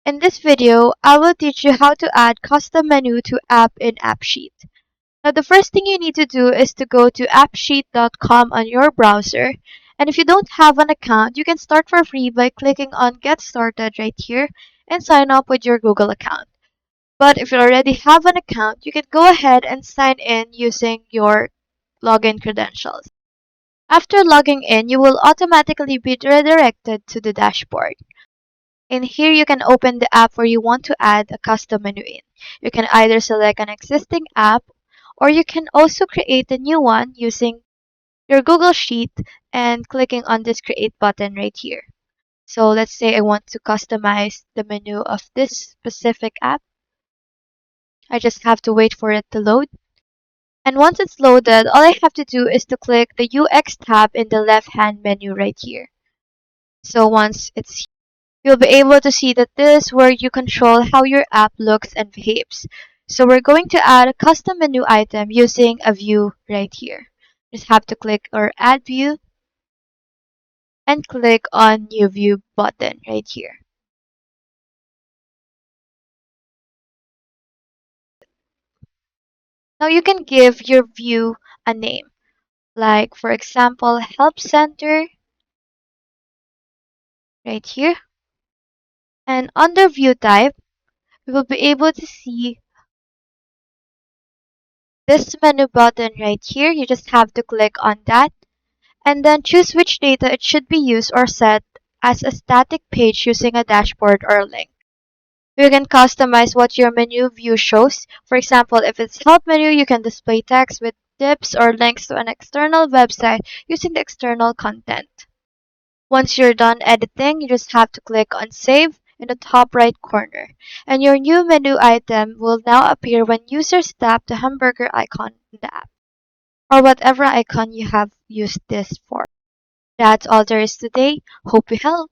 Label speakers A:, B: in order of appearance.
A: In this video, I will teach you how to add custom menu to app in AppSheet. Now, the first thing you need to do is to go to appsheet.com on your browser. And if you don't have an account, you can start for free by clicking on Get Started right here and sign up with your Google account. But if you already have an account, you can go ahead and sign in using your login credentials. After logging in, you will automatically be redirected to the dashboard. In here, you can open the app where you want to add a custom menu in. You can either select an existing app or you can also create a new one using your Google Sheet and clicking on this create button right here. So let's say I want to customize the menu of this specific app. I just have to wait for it to load. And once it's loaded, all I have to do is to click the UX tab in the left-hand menu right here. So once it's you'll be able to see that this is where you control how your app looks and behaves. So we're going to add a custom menu item using a view right here. Just have to click or add view and click on new view button right here. Now you can give your view a name, like for example, help center right here. And under view type, we will be able to see this menu button right here. You just have to click on that and then choose which data it should be used or set as a static page using a dashboard or link. You can customize what your menu view shows. For example, if it's help menu, you can display text with tips or links to an external website using the external content. Once you're done editing, you just have to click on save in the top right corner. And your new menu item will now appear when users tap the hamburger icon in the app, or whatever icon you have used this for. That's all there is today. Hope we help.